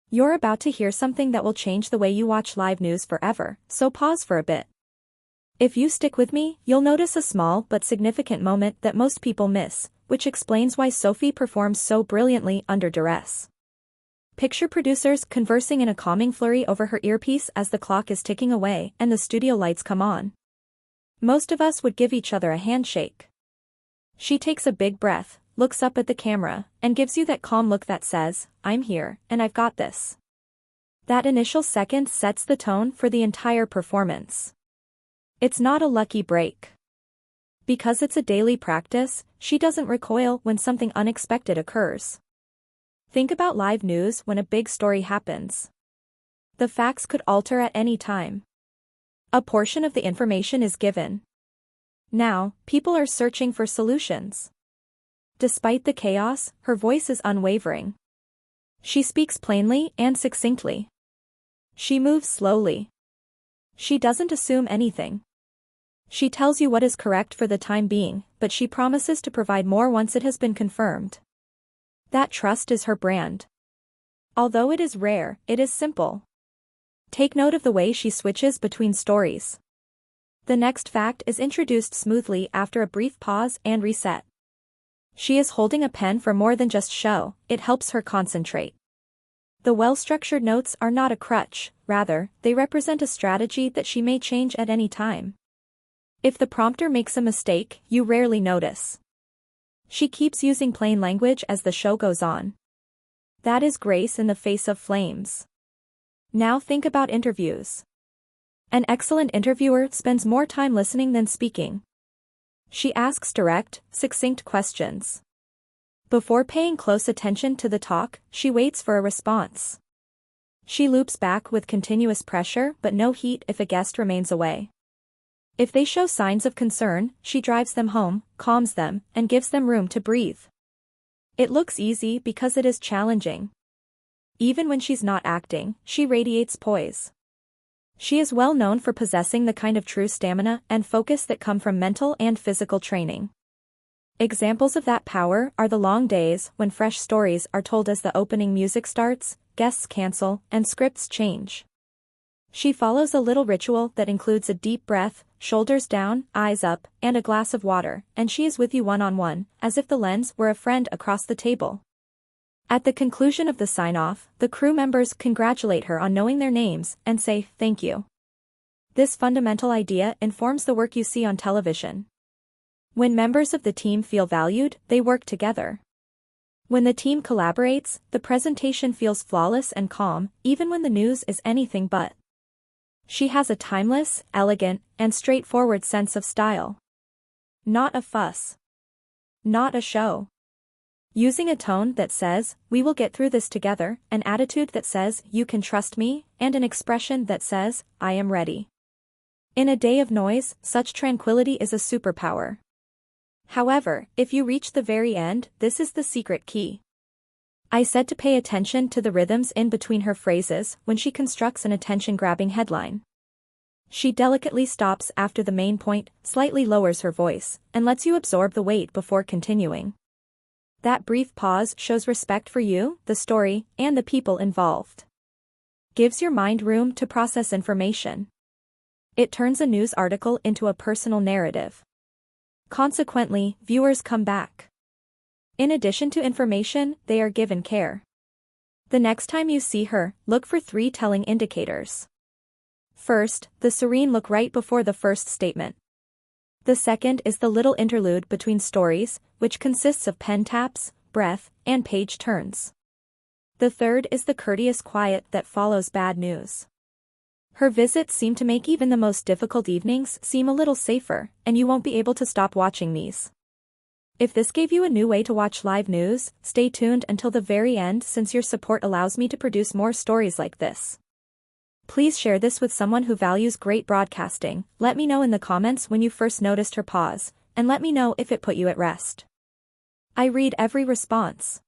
You're about to hear something that will change the way you watch live news forever, so pause for a bit. If you stick with me, you'll notice a small but significant moment that most people miss, which explains why Sophie performs so brilliantly under duress. Picture producers conversing in a calming flurry over her earpiece as the clock is ticking away and the studio lights come on. Most of us would give each other a handshake. She takes a big breath, looks up at the camera, and gives you that calm look that says, "I'm here, and I've got this." That initial second sets the tone for the entire performance. It's not a lucky break. Because it's a daily practice, she doesn't recoil when something unexpected occurs. Think about live news when a big story happens. The facts could alter at any time. A portion of the information is given. Now, people are searching for solutions. Despite the chaos, her voice is unwavering. She speaks plainly and succinctly. She moves slowly. She doesn't assume anything. She tells you what is correct for the time being, but she promises to provide more once it has been confirmed. That trust is her brand. Although it is rare, it is simple. Take note of the way she switches between stories. The next fact is introduced smoothly after a brief pause and reset. She is holding a pen for more than just show, it helps her concentrate. The well-structured notes are not a crutch, rather, they represent a strategy that she may change at any time. If the prompter makes a mistake, you rarely notice. She keeps using plain language as the show goes on. That is grace in the face of flames. Now think about interviews. An excellent interviewer spends more time listening than speaking. She asks direct, succinct questions. Before paying close attention to the talk, she waits for a response. She loops back with continuous pressure but no heat if a guest remains away. If they show signs of concern, she drives them home, calms them, and gives them room to breathe. It looks easy because it is challenging. Even when she's not acting, she radiates poise. She is well known for possessing the kind of true stamina and focus that come from mental and physical training. Examples of that power are the long days when fresh stories are told as the opening music starts, guests cancel, and scripts change. She follows a little ritual that includes a deep breath, shoulders down, eyes up, and a glass of water, and she is with you one-on-one, as if the lens were a friend across the table. At the conclusion of the sign-off, the crew members congratulate her on knowing their names and say, "Thank you." This fundamental idea informs the work you see on television. When members of the team feel valued, they work together. When the team collaborates, the presentation feels flawless and calm, even when the news is anything but. She has a timeless, elegant, and straightforward sense of style. Not a fuss. Not a show. Using a tone that says, "We will get through this together," an attitude that says, "You can trust me," and an expression that says, "I am ready." In a day of noise, such tranquility is a superpower. However, if you reach the very end, this is the secret key. I said to pay attention to the rhythms in between her phrases when she constructs an attention-grabbing headline. She delicately stops after the main point, slightly lowers her voice, and lets you absorb the weight before continuing. That brief pause shows respect for you, the story, and the people involved. Gives your mind room to process information. It turns a news article into a personal narrative. Consequently, viewers come back. In addition to information, they are given care. The next time you see her, look for 3 telling indicators. First, the serene look right before the first statement. The second is the little interlude between stories, which consists of pen taps, breath, and page turns. The third is the courteous quiet that follows bad news. Her visits seem to make even the most difficult evenings seem a little safer, and you won't be able to stop watching these. If this gave you a new way to watch live news, stay tuned until the very end since your support allows me to produce more stories like this. Please share this with someone who values great broadcasting. Let me know in the comments when you first noticed her pause, and let me know if it put you at rest. I read every response.